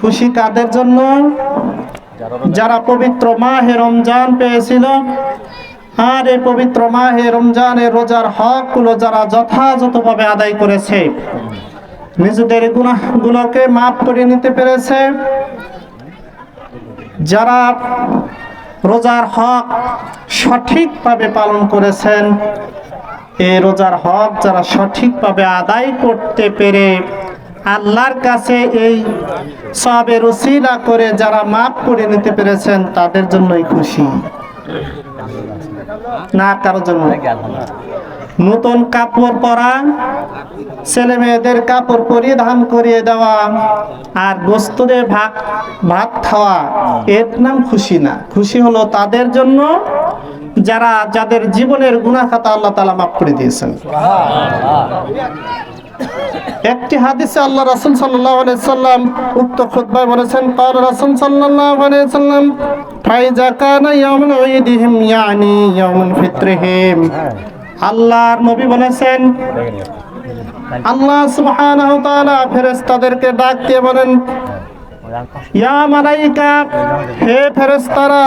খুশি কাদের জন্য? যারা পবিত্র মাহে রমজান পেয়েছিল আর এই পবিত্র মাহে রমজানের রোজার হকগুলো যারা যথাযথভাবে আদায় করেছে, নিজেদের গুনাহগুলোকে মাফ করে নিতে পেরেছে, যারা রোজার হক সঠিকভাবে পালন করেছেন, এই রোজার হক যারা সঠিকভাবে আদায় করতে পেরে আল্লাহর কাছে এই সওয়াবের উসিলা করে যারা মাফ করে নিতে পেরেছেন, তাদের জন্যই খুশি, না কারোর জন্য। নতুন কাপড় পরা, ছেলে মেয়েদের কাপড় পরিধান করিয়ে দেওয়া আর গোস্তে ভাত খাওয়া, এর নাম খুশি না। খুশি হলো তাদের জন্য যাদের জীবনের গুনাহ খাতা আল্লাহ তাআলা মাফ করে দিয়েছেন। একটি হাদিসে আল্লাহ রাসূল সাল্লাল্লাহু আলাইহি সাল্লাম উক্ত খুতবায় বলেছেন, قال রাসূল সাল্লাল্লাহু আলাইহি সাল্লাম ফাইজা কানা ইয়াউমুল ঈদিহিম ইয়ানি ইয়াউমুল ফিত্রিহিম। আল্লাহর নবী বলেছেন, আল্লাহ সুবহানাহু ওয়া তাআলা ফেরেশতাদেরকে ডাক দিয়ে বলেন, ইয়া মালাইকা, হে ফেরেশতারা,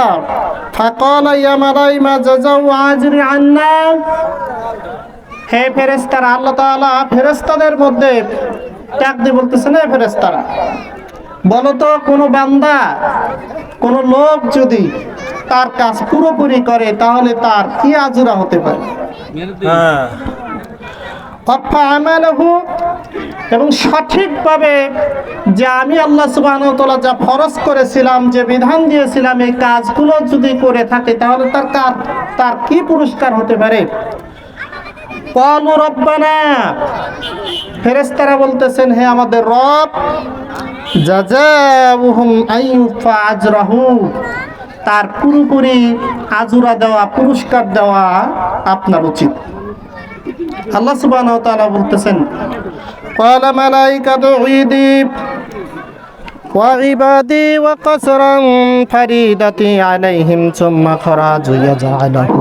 ফাকালা ইয়া মালাইমা জাযাউ আজরি আন্না, হে ফেরেশতারা, আল্লাহ তাআলা ফেরেশতাদের মধ্যে ডাক দিয়ে বলতেছেন, হে ফেরেশতারা, বলো তো কোন বান্দা, কোন লোক যদি তার কাজ পুরোপুরি করে তাহলে তার কি আজরা হতে পারে? এবং সঠিকভাবে যে আমি আল্লাহ সুবহানাহু ওয়া তাআলা যা ফরজ করেছিলাম, যে বিধান দিয়েছিলাম, এই কাজগুলো যদি করে থাকে তাহলে তার কি পুরস্কার হতে পারে? ক্বালু রব্বানা, ফেরেশতারা বলতেছেন, হে আমাদের রব, জাযাউহুম আইয়ুফা আজরাহু, তার পুরোপুরি আজরা দেওয়া, পুরস্কার দেওয়া আপনার উচিত। আল্লাহ সুবহানাহু ওয়া তাআলা বলতেছেন, ক্বালা মালাইকাতু ঈদি ওয়া ইবাদি ওয়া কাসরান ফারিদাতি আলাইহিম সুম্মা খরাজু ইয়াজআলহু।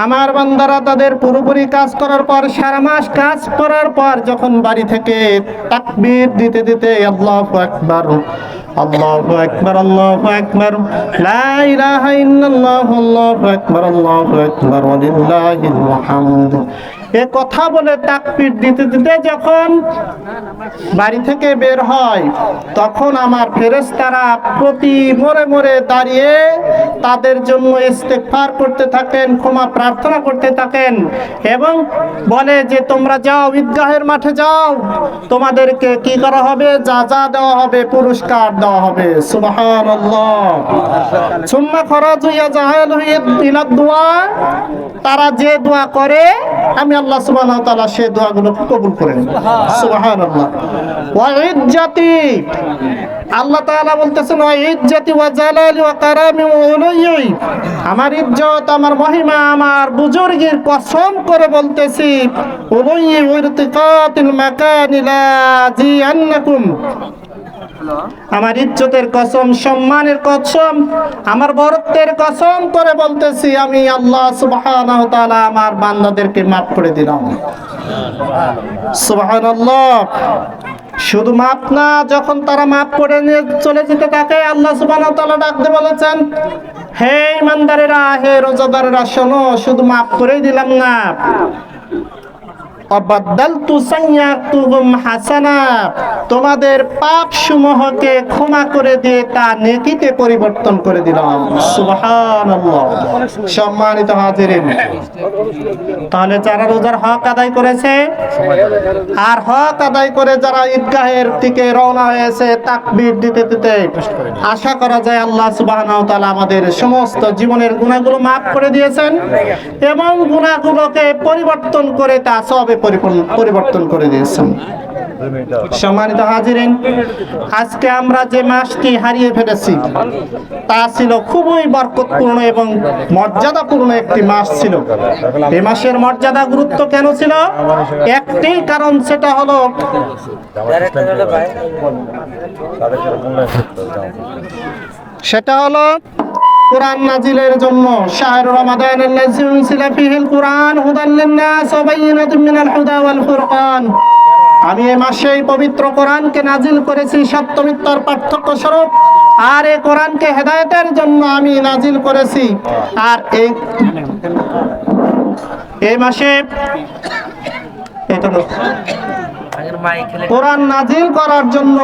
আমার বান্দারা তাদের পুরোপুরি কাজ করার পর, সারা মাস কাজ করার পর যখন বাড়ি থেকে তাকবীর দিতে দিতে আল্লাহু আকবার, আল্লাহু আকবার, আল্লাহু আকবার, লা ইলাহা ইল্লাল্লাহ, আল্লাহু আকবার, আল্লাহু আকবার, ওয়া লিল্লাহিল হামদ, এ কথা বলে তাকবীর দিতে দিতে যখন বাড়ি থেকে বের হয়, তখন আমার ফেরেশতারা প্রতি মোড়ে মোড়ে দাঁড়িয়ে তাদের জন্য ইস্তেগফার করতে থাকেন, ক্ষমা প্রার্থনা করতে থাকেন এবং বলে যে তোমরা যাও, ঈদগাহের মাঠে যাও, তোমাদেরকে কি করা হবে? যা যা দেওয়া হবে, পুরস্কার দেওয়া হবে। সুবহানাল্লাহ। সুম্মা খরাজু ইয়াজআলু ইলা দুআ, তারা যে দোয়া করে আমি আল্লাহ সুবহানাহু ওয়া তাআলা সেই দোয়াগুলো কবুল করেন। সুবহানাল্লাহ। ওয়া ইজ্জাতি, আল্লাহ তাআলা বলতেছেন, ওয়া ইজ্জাতি ওয়া জালালি ওয়া কারামি ওয়া উলুয়ি, আমার ইজ্জত, আমার মহিমা, আমার বুজুর্গের কসম করে বলতেছি, উলুয়ি ইরতিকাতিল মাকানি লা জিআন্নাকুম, আমার ইজ্জতের কসম, সম্মানের কসম, আমার বরত্বের কসম করে বলতেছি, আমি আল্লাহ সুবহানাহু ওয়া তাআলা আমার বান্দাদেরকে মাফ করে দিলাম। সুবহানাল্লাহ। শুধু মাফ না, যখন তারা মাফ করে নিয়ে চলে যেতে থাকে, আল্লাহ সুবহানাহু ওয়া তাআলা ডাক দিয়ে বলেছেন, হে ইমানদারেরা, হে রোজাদারেরা, শোনো, শুধু মাফ করেই দিলাম না, অবাদদালতু সাইয়্যাতুহুম হাসানা, তোমাদের পাপ সমূহকে ক্ষমা করে দিয়ে তা নেকিতে পরিবর্তন করে দিলাম। সুবহানাল্লাহ। সম্মানিত হাজিরিন, তাহলে যারা রোজার হক আদায় করেছে আর হক আদায় করে যারা ঈদগাহের দিকে রওনা হয়েছে তাকবীর দিতে দিতে, আশা করা যায় আল্লাহ সুবহানাহু ওয়া তাআলা আমাদের সমস্ত জীবনের গুনাহগুলো মাফ করে দিয়েছেন এবং গুনাহগুলোকে পরিবর্তন করে তা সওয়াবে পরিবর্তন করে দিয়েছেন। সম্মানিত হাজিরিন, আজকে আমরা যে মাসটি হারিয়ে ফেলেছি তা ছিল খুবই বরকতপূর্ণ এবং মর্যাদাপূর্ণ একটি মাস ছিল। এই মাসের মর্যাদা, গুরুত্ব কেন ছিল? একটি কারণ, সেটা হলো কুরআন নাজিলের জন্য। শাহরু রমাদানাল্লাযী উনজিলা ফীহিল কুরআন হুদাল লিন-নাস ওয়া বায়িনাতুম মিনাল হুদা ওয়াল ফুরকান। আমি এই মাসেই পবিত্র কোরআনকে নাজিল করেছি সত্য মিথ্যার পার্থক্য স্বরূপ, আর এই কোরআনকে হেদায়েতের জন্য আমি নাজিল করেছি। আর এই মাসে কোরআন নাজিল করার জন্য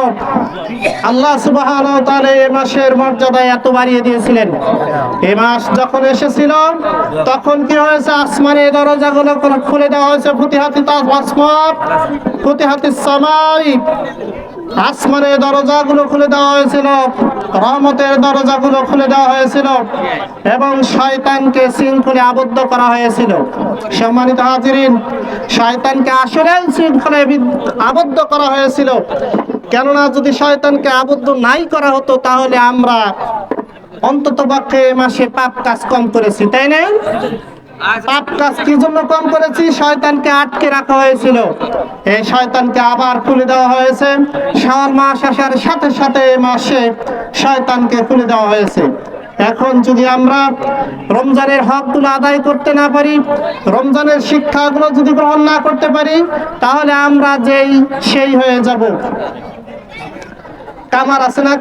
আল্লাহ সুবহানাহু ওয়া তাআলা এই মাসের মর্যাদা এত বাড়িয়ে দিয়েছিলেন। এই মাস যখন এসেছিল তখন কি হয়েছে, আসমানের দরজাগুলো খুলে দেওয়া হয়েছে। ফুতিহাতিস আসমাপ, ফুতিহাতিস সামাই, আসমানের দরজাগুলো খুলে দেওয়া হয়েছিল, রহমতের দরজাগুলো খুলে দেওয়া হয়েছিল এবং শয়তানকে শৃঙ্খলে আবদ্ধ করা হয়েছিল। সম্মানিত হাজিরিন, শয়তানকে আসলে শৃঙ্খলে আবদ্ধ করা হয়েছিল। কেননা যদি শয়তানকে আবদ্ধ নাই করা হতো তাহলে আমরা অন্ততপক্ষে মাসে পাপ কাজ কম করেছি, তাই না? পাপ কাজ কি জন্য কম করেছি? শয়তানকে আটকে রাখা হয়েছিল, এই শয়তানকে আবার খুলে দেওয়া হয়েছে। শাওয়াল মাস আসার সাথে সাথে এই মাসে শয়তানকে খুলে দেওয়া হয়েছে। এখন যদি আমরা রমজানের হকগুলো আদায় করতে না পারি, রমজানের শিক্ষাগুলো যদি গ্রহণ না করতে পারি, তাহলে আমরা সেই হয়ে যাব। কামার আছে না,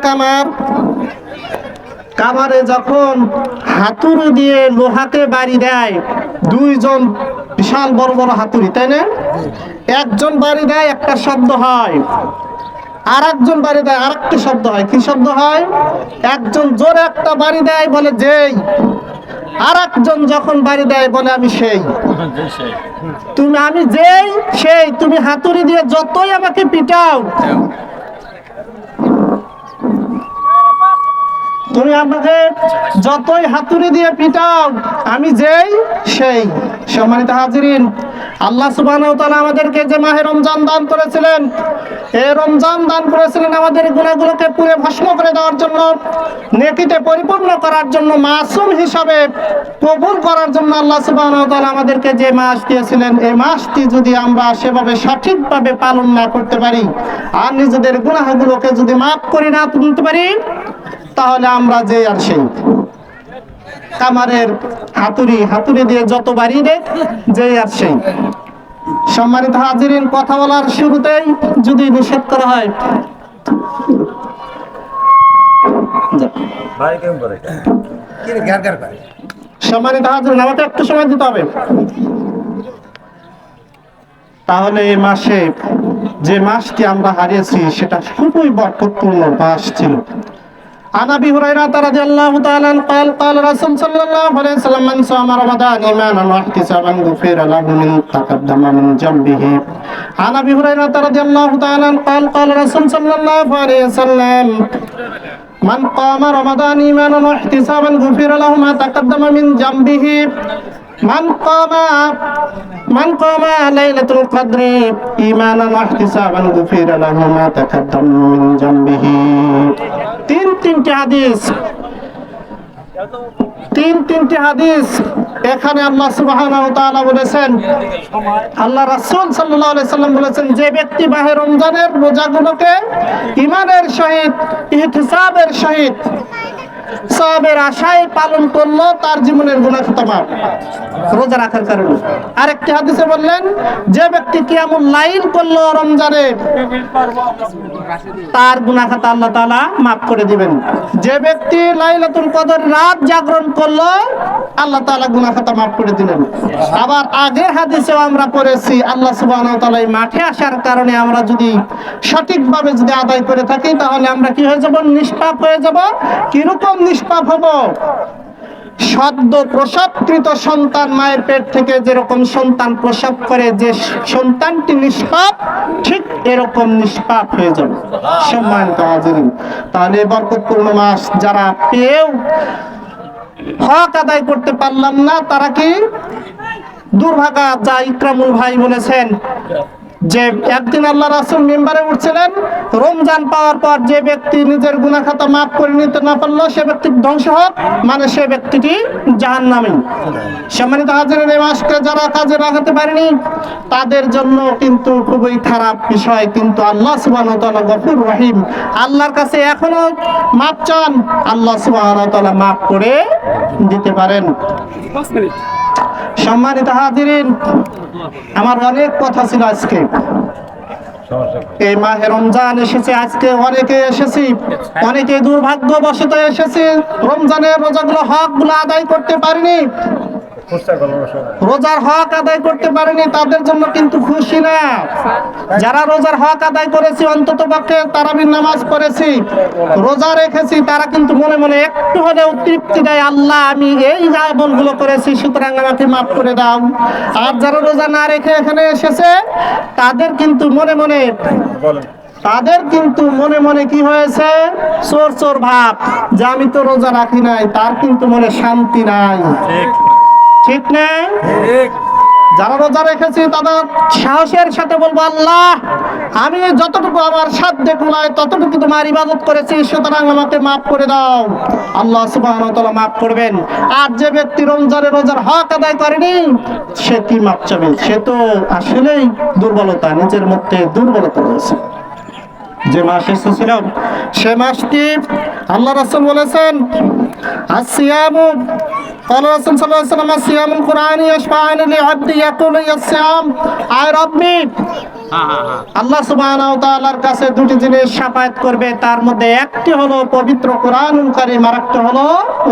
কামারে যখন হাতুড়ি দিয়ে লোহাকে বাড়ি দেয়, দুইজন বিশাল বড় বড় হাতুড়ি, তাই না? একজন বাড়ি দেয় একটা শব্দ হয়, আর একজন বাড়ি দেয় আর একটা শব্দ হয়। কি শব্দ হয়? একজন জোরে একটা বাড়ি দেয় বলে যেই, আর একজন যখন বাড়ি দেয় বলে আমি সেই। আমি যেই সেই, তুমি হাতুড়ি দিয়ে যতই আমাকে পিটাও, তুমি আমাকে যতই হাতুড়ি দিয়ে পিটাও, আমি যেই সেই। সম্মানিত হাজিরিন, আল্লাহ সুবহানাহু ওয়া তাআলা আমাদেরকে যে মাহে রমজান দান করেছিলেন, এই রমজান দান করেছিলেন আমাদের গুনাহগুলোকে পুরো ভস্ম করে দেওয়ার জন্য, নেকিতে পরিপূর্ণ করার জন্য, মাসুম হিসাবে কবুল করার জন্য আল্লাহ সুবহানাহু ওয়া তাআলা আমাদেরকে যে মাস দিয়েছিলেন, এই মাসটি যদি আমরা সেভাবে সঠিকভাবে পালন না করতে পারি আর নিজেদের গুনাহগুলোকে যদি মাফ করে না তুলতে পারি, তাহলে আমরা যে আর সেই। কামারের হাতুড়ি দিয়ে যত বাড়ি দেয় যে আর সেই। সম্মানিত হাজিরিন, কথা বলার শুরুতেই যদি নিষেধ করা হয়, সম্মানিত হাজিরিন আমাকে একটু সময় দিতে হবে। তাহলে এই মাসে যে মাসটি আমরা হারিয়েছি সেটা খুবই বরকতপূর্ণ মাস ছিল। عن ابي هريره رضي الله تعالى عنه قال قال رسول صلى الله عليه وسلم من صام رمضان ايمانا واحتسابا غفر له من تقدم من ذنبه. عن ابي هريره رضي الله تعالى عنه قال قال رسول صلى الله عليه وسلم من قام رمضان ايمانا واحتسابا غفر له ما تقدم من ذنبه. من قام ليلة القدر إيمانا واحتسابا غفر له ما تقدم من ذنبه. তিনটি হাদিস এখানে আল্লাহ সুবহানাহু ওয়া তাআলা বলেছেন, আল্লাহ রাসূল সাল্লাল্লাহু আলাইহি সাল্লাম বলেছেন, যে ব্যক্তি মাহে রমজানের রোজাগুলোকে ঈমানের সহিত, ইহতিসাবের সহিত, সওয়াবের আশায় পালন করলো, তার জীবনের গুনাহ খাতা মাফ রোজা রাখার কারণে। আরেকটি হাদিসে বললেন, যে ব্যক্তি কিয়ামুল লাইল করলো রমজানে, তার গুনাহ খাতা আল্লাহ তাআলা মাফ করে দিবেন। যে ব্যক্তি লাইলাতুল কদর রাত জাগরণ করলো, আল্লাহ তাআলা গুনাহ খাতা মাফ করে দিলেন। আবার আগের হাদিসেও আমরা পড়েছি, আল্লাহ সুবহানাহু ওয়া তাআলা এই মাঠে আসার কারণে আমরা যদি সঠিকভাবে যদি আদায় করে থাকি, তাহলে আমরা কি হয়ে যাব? নিষ্পাপ হয়ে যাব। কিরকম নিষ্পাপ হব? সদ্য প্রসবকৃত সন্তান মায়ের পেট থেকে যেরকম সন্তান প্রসব করে, যে সন্তানটি নিষ্পাপ, ঠিক এরকম নিষ্পাপ হয়ে যাবে। সম্মানিত হাজিরিন, তাহলে বরকতপূর্ণ মাস যারা পেয়েও হক আদায় করতে পারলাম না, তারা কি দুর্ভাগা। যা ইকরামুল ভাই বলেছেন যে একদিন আল্লাহ রাসূল মিম্বারে উঠছিলেন, রমজান পাওয়ার পর যে ব্যক্তি নিজের গুনাহ খাতা মাফ করে নিতে না পারলো, সে ব্যক্তি ধ্বংস হোক, মানে সে ব্যক্তিটি জাহান্নামী। সম্মানিত হাজিরিন, এই মাসকে যারা কাজে লাগাতে পারেনি তাদের জন্য কিন্তু খুবই খারাপ বিষয়। কিন্তু আল্লাহ সুবহানাহু ওয়া তাআলা গফুর রহিম, আল্লাহর কাছে এখনো মাফ চান, আল্লাহ সুবহানাহু ওয়া তাআলা মাফ করে দিতে পারেন। সম্মানিত হাজিরিন, আমার অনেক কথা ছিল আজকে, এই মাহে রমজান এসেছে, আজকে অনেকে এসেছি, অনেকে দুর্ভাগ্যবশত এসেছি, রমজানের রোজাগুলো হকগুলো আদায় করতে পারিনি, রোজার হক আদায় করতে পারেনি, তাদের জন্য কিন্তু খুশি না। যারা রোজার হক আদায় করেছি, অন্তত পক্ষে তারাবির নামাজ পড়েছি, রোজা রেখেছি, তারা কিন্তু মনে মনে একটু হলেও তৃপ্তি দেয়, আল্লাহ আমি এই আমলগুলো করেছি, সুতরাং আমাকে মাফ করে দাও। আর যারা রোজা না রেখে এখানে এসেছে, তাদের কিন্তু মনে মনে কি হয়েছে, চোর চোর ভাব, যে আমি তো রোজা রাখি নাই, তার কিন্তু মনে শান্তি নাই, ঠিক না? যারা রোজা রেখেছি তাদের সাহসের সাথে বলবো, আল্লাহ আমি যতটুকু আমার সাধ্যে কুলায় ততটুকু তোমার ইবাদত করেছি, সুতরাং আমাকে মাফ করে দাও। আল্লাহ সুবহানাহু ওয়া তাআলা মাফ করবেন। আর যে ব্যক্তি রোজার হক আদায় করেনি, সে কি মাপ চাবে? সে তো আসলেই দুর্বলতা, নিজের মধ্যে দুর্বলতা রয়েছে। যে মাস এসেছিল সে মাসটি আল্লাহ রাসূল বলেছেন, আসিয়ামু قال رسول صلى الله عليه وسلم الصيام القرآن يشفعان لعبد يقول يا الصيام আয় রব্বি। আল্লাহ সুবহানাহু ওয়া তাআলার কাছে দুটি জিনিস শাফায়াত করবে, তার মধ্যে একটি হলো পবিত্র কোরআনুল কারীম, আর একটা হলো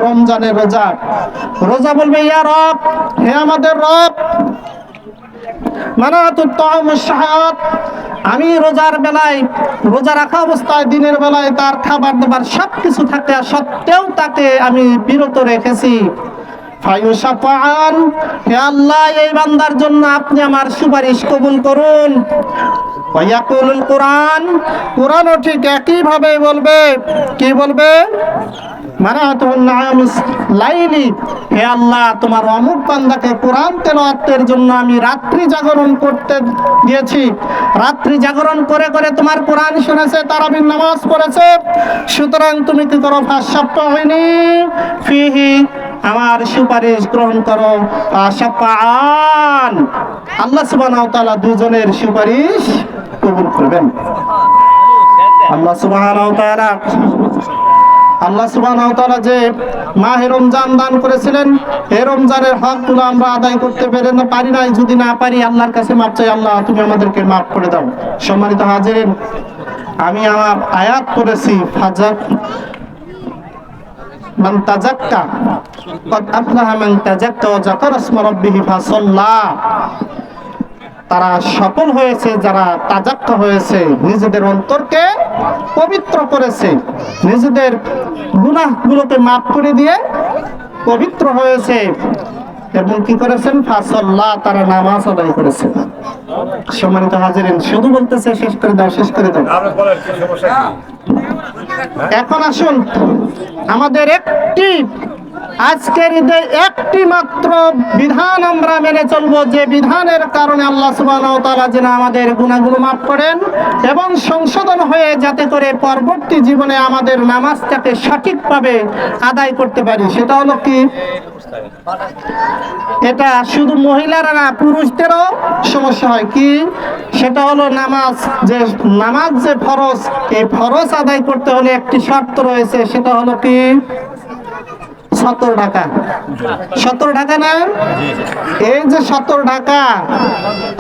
রমজানের রোজা। রোজা বলবে, ইয়া রব, হে আমাদের রব, মানাতুত তাআমুশ শাহাত, আমি রোজার বেলায়, রোজা রাখা অবস্থায় দিনের বেলায় তার খাবার দাবার সবকিছু থাকে, সত্ত্বেও তাকে আমি বিরত রেখেছি। ফায়ুশাফাআন, হে আল্লাহ এই বান্দার জন্য আপনি আমার সুপারিশ কবুল করুন। ওয়ায়াকুলুল কোরআন, কোরআনও ঠিক একই ভাবে বলবে, কি বলবে? মানাতুন নায়ামুস লাইলি, হে আল্লাহ তোমার অমুক বান্দাকে কোরআন তেলাওয়াতের জন্য আমি রাত্রি জাগরণ করতে দিয়েছি, রাত্রি জাগরণ করে করে তোমার কোরআন শুনেছে, তারাবির নামাজ পড়েছে, সুতরাং তুমি কি করো? ফাশাফাইনি ফিহি, আমার সুপারিশ গ্রহণ করো। ফাশাফাআন, আল্লাহ সুবহানাহু ওয়া তাআলা দুজনের সুপারিশ কবুল করবেন। আল্লাহ সুবহানাহু ওয়া তাআলা যে মাহে রমজান দান করেছিলেন, এই রমজানের হকগুলো আমরা আদায় করতে পারি নাই। যদি না পারি, আল্লাহর কাছে মাপ চাই, আল্লাহ তুমি আমাদেরকে মাফ করে দাও। সম্মানিত হাজিরিন, আমি আমার আয়াত পড়েছি, মান তাযাক্কা ক্বাদ আফলাহা মান তাযাক্কা ওয়া যাকারা ইসমা রাব্বিহি ফাসাল্লা। তারা সফল হয়েছে যারা তাজাক্কা হয়েছে, নিজেদের অন্তরকে পবিত্র করেছে, নিজেদের গুনাহগুলোকে মাফ করে দিয়ে পবিত্র হয়েছে, এবং কি করেছেন? ফাসাল্লাহ, তারা নামাজ আদায় করেছে। সম্মানিত হাজিরিন, শুধু বলতেছে শেষ করে দাও, শেষ করে দাও। এখন আসুন, আমাদের আজকের ঈদে একটি মাত্র বিধান আমরা মেনে চলবো, যে বিধানের কারণে আল্লাহ সুবহানাহু ওয়া তাআলা যেন আমাদের গুনাহগুলো মাফ করেন এবং সংশোধন হয়ে যাতে করে পরবর্তী জীবনে আমাদের নামাজটাকে সঠিকভাবে আদায় করতে পারি। সেটা হলো কি? এটা শুধু মহিলারা না, পুরুষদেরও সমস্যা হয়। কি? সেটা হলো নামাজ যে ফরজ, এই ফরজ আদায় করতে হলে একটি শর্ত রয়েছে, সেটা হলো কি? 70 টাকা। 70 টাকা না? এই যে 70 টাকা,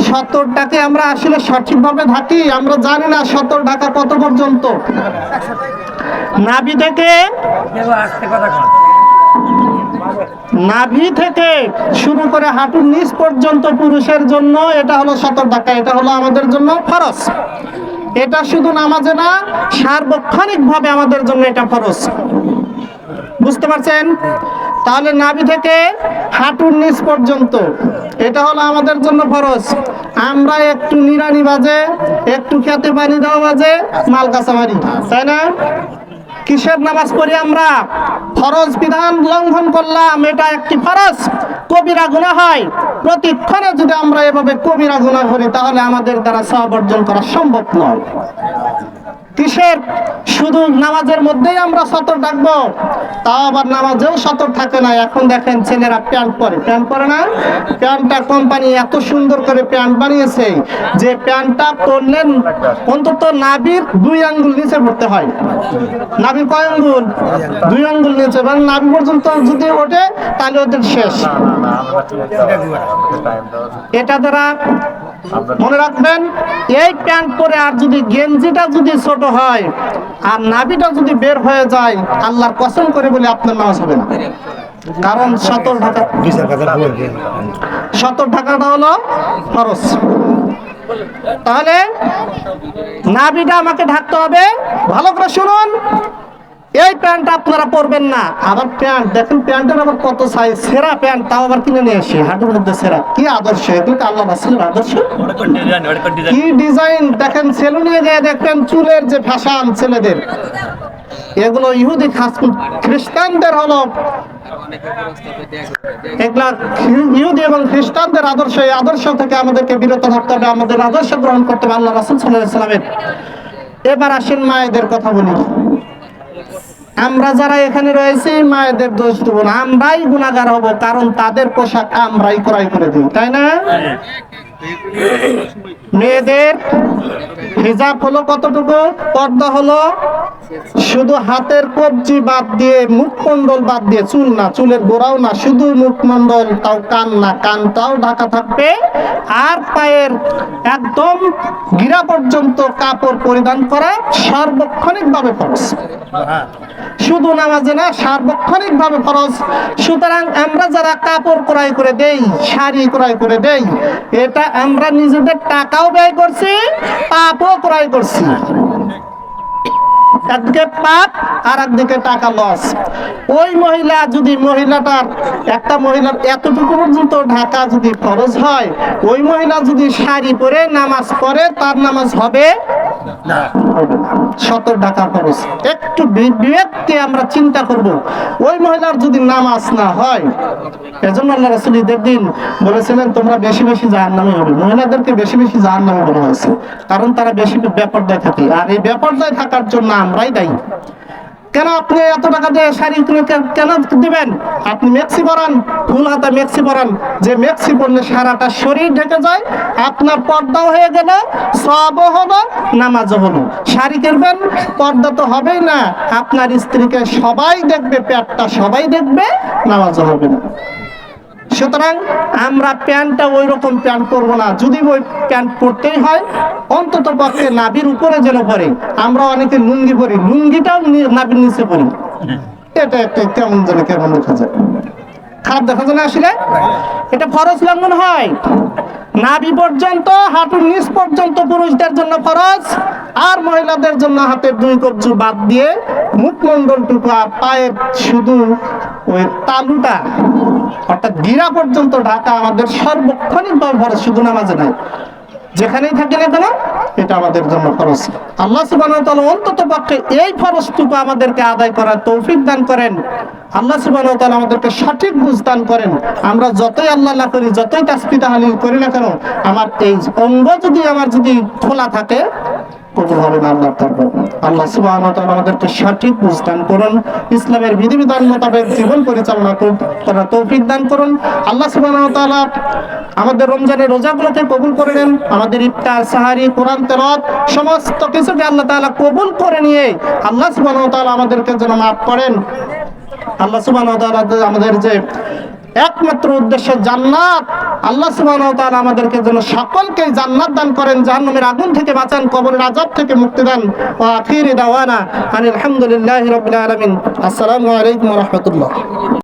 70 টাকা আমরা আসলে সঠিকভাবে থাকি, আমরা জানি না 70 টাকা কত পর্যন্ত। নাভি থেকে শুরু করে হাঁটুর নিচ পর্যন্ত পুরুষের জন্য এটা হলো 70 টাকা। এটা হলো আমাদের জন্য ফরজ। এটা শুধু নামাজে না, সার্বক্ষণিকভাবে আমাদের জন্য এটা ফরজ। বুঝতে পারছেন? তাহলে নাভি থেকে হাঁটুর নিচ পর্যন্ত এটা হলো আমাদের জন্য ফরজ। আমরা একটু নিরানি বাজে, একটু খেতে পানি দেওয়া বাজে মাল কাঁচা মারি, তাই না? কিসের নামাজ পড়ি আমরা? ফরজ বিধান লঙ্ঘন করলাম, এটা একটি ফরজ, কবিরা গুনাহ হয়। প্রতিক্ষণে যদি আমরা এভাবে কবিরা গুনাহ করি, তাহলে আমাদের দ্বারা সওয়াব অর্জন করা সম্ভব নয়। কিসের? শুধু নামাজের মধ্যেই আমরা 70 ডাকবো, তাও আবার নামাজেও 70 থাকে না। এখন দেখেন ছেলেরা প্যান্ট পরে না, প্যান্টটা কোম্পানি এত সুন্দর করে প্যান্ট বানিয়েছে যে প্যান্টটা পরলেন অন্তত নাভির 2 আঙ্গুল নিচে পড়তে হয়। নাভির কয় আঙ্গুল? 2 আঙ্গুল নিচে, মানে নাভি পর্যন্ত যদি ওঠে তাহলে ওদের শেষ। এটা দ্বারা মনে রাখবেন, এই প্যান্ট পরে আর যদি গেঞ্জিটা যদি ছোট হয় আর নাভিটা যদি বের হয়ে যায়, আল্লাহর কসম করে বলে আপনার নামাজ হবে না। কারণ সতর ঢাকাটা হলো ফরজ। তাহলে নাভিটা আমাকে ঢাকতে হবে। ভালো করে শুনুন, এই প্যান্ট আপনারা পরবেন না। আবার প্যান্ট দেখেন, প্যান্টের আবার কত সাইজ, সেরা প্যান্ট, তাও আবার কিনে নিয়ে আসি হাঁটুর মধ্যে সেরা। কি আদর্শ, এগুলো আল্লাহ রাসূলের আদর্শ। কি ডিজাইন দেখেন, সেলুনে গিয়ে দেখবেন চুলের যে ফ্যাশন ছেলেদের, এগুলো ইহুদি খ্রিস্টানদের হলো, এগুলা ইহুদি এবং খ্রিস্টানদের আদর্শ। এই আদর্শ থেকে আমাদেরকে বিরত থাকতে হবে, আমাদের আদর্শ গ্রহণ করতে হবে আল্লাহ রাসূল সাল্লাল্লাহু আলাইহি ওয়াসাল্লামের। এবার আসেন মায়েদের কথা বলি। আমরা যারা এখানে রয়েছি মায়েদের দোষ দেব না, আমরাই গুনাহগার হব, কারণ তাদের পোশাক আমরাই ক্রয় করে দিই, তাই না? মেয়েদের হিজাব হলো কতটুকু? পর্দা হলো শুধু হাতের কবজি বাদ দিয়ে, মুখমণ্ডল বাদ দিয়ে, চুল না, চুলের গোড়াও না, শুধু মুখমণ্ডল, তাও কান না, কানটাও ঢাকা থাকবে, আর পায়ের একদম গিরা পর্যন্ত কাপড় পরিধান করা সার্বক্ষণিক ভাবে ফরজ। শুধু নামাজে না, সার্বক্ষণিক ভাবে ফরজ। সুতরাং আমরা যারা কাপড় ক্রয় করে দেই, শাড়ি ক্রয় করে দেই, এটা আমরা নিজেদের টাকাও ব্যয় করছি, পাপও ক্রয় করছি। একদিকে পাপ আর একদিকে টাকা লস। ওই মহিলা যদি, মহিলাটার, একটা মহিলার এতটুকু পর্যন্ত ঢাকা যদি ফরজ হয়, ওই মহিলা যদি শাড়ি পরে নামাজ পড়ে, তার নামাজ হবে না, 70 ঢাকা ফরজ। একটু বিবেককে আমরা চিন্তা করব, ওই মহিলার যদি নামাজ না হয়। এজন্য আল্লাহ রাসূল ঈদের দিন বলেছিলেন, তোমরা বেশি বেশি জাহান্নামী হবে। মহিলাদেরকে বেশি বেশি জাহান্নামে বলা হয়েছে, কারণ তারা বেশি বেপরদায় থাকে। আর এই বেপরদায় থাকার জন্য আমরাই দায়ী। কেন আপনি এত টাকা দিয়ে শাড়ি কিনে কেন দিবেন? আপনি মেক্সি পরান, ফুল হাতা মেক্সি পরান, যে মেক্সি পরলে সারাটা শরীর ঢেকে যায়, আপনার পর্দাও হয়ে গেল, সওয়াবও হলো, নামাজও হলো। শাড়ি কিনবেন, পর্দা তো হবেই না, আপনার স্ত্রীকে সবাই দেখবে, পেটটা সবাই দেখবে, নামাজও হবে না। সুতরাং আমরা প্যান্টটা ওই রকম প্যান্ট পরবো না। যদি ওই প্যান্ট পরতেই হয়, অন্তত পক্ষে নাভির উপরে যেন পরে। আমরা অনেকে লুঙ্গি পরি, লুঙ্গিটাও নাভির নিচে পরি, এটা একটা কেমন যেন কেমন দেখা যায়, খারাপ দেখা যায় না। আসলে এটা ফরজ লঙ্ঘন হয়। নাভি পর্যন্ত, হাঁটুর নিচ পর্যন্ত পুরুষদের জন্য ফরজ, আর মহিলাদের জন্য হাতের 2 কবজি বাদ দিয়ে মুখমণ্ডলটুকু আর পায়ের শুধু ওই তালুটা অর্থাৎ গিরা পর্যন্ত ঢাকা আমাদের সার্বক্ষণিক ফরজ, শুধু নামাজে নাই, যেখানেই থাকি না কেন এটা আমাদের জন্য ফরজ। আল্লাহ সুবহানাহু ওয়া তাআলা অন্তত পক্ষে এই ফরজটুকু আমাদেরকে আদায় করার তৌফিক দান করেন। আল্লাহ সুবহানাহু ওয়া তাআলা আমাদেরকে সঠিক বুঝ দান করেন। আমরা যতই আল্লাহ করি, যতই তাসবিহ তাহলিল করি না কেন, আমার এই অঙ্গ যদি খোলা থাকে, কবুল হবে না আল্লাহর দরবারে। আল্লাহ সুবহানাহু ওয়া তাআলা আমাদেরকে সঠিক বুঝ দান করুন, ইসলামের বিধিবিধান মোতাবেক জীবন পরিচালনা করার তৌফিক দান করুন। আল্লাহ সুবহানাহু ওয়া তাআলা আমাদের রমজানের রোজাগুলোকে কবুল করে নেন। আমাদের ইফতার, সাহারি, কোরআন তেলাওয়াত সমস্ত কিছুকে আল্লাহ তাআলা কবুল করে নিয়ে আল্লাহ সুবহানাহু ওয়া তাআলা আমাদেরকে যেন মাফ করেন। আল্লাহ সুবহানাহু ওয়া তাআলা আমাদের যে একমাত্র উদ্দেশ্য জান্নাত, আল্লাহ সুবহানাহু ওয়া তাআলা আমাদেরকে যেন সকলকে জান্নাত দান করেন, জাহান্নামের আগুন থেকে বাঁচান, কবরের আযাব থেকে মুক্তি দেন। ওয়া আখিরি দাওয়ানা আলহামদুলিল্লাহি রাব্বিল আলামিন। আসসালামু আলাইকুম ওয়া রাহমাতুল্লাহ।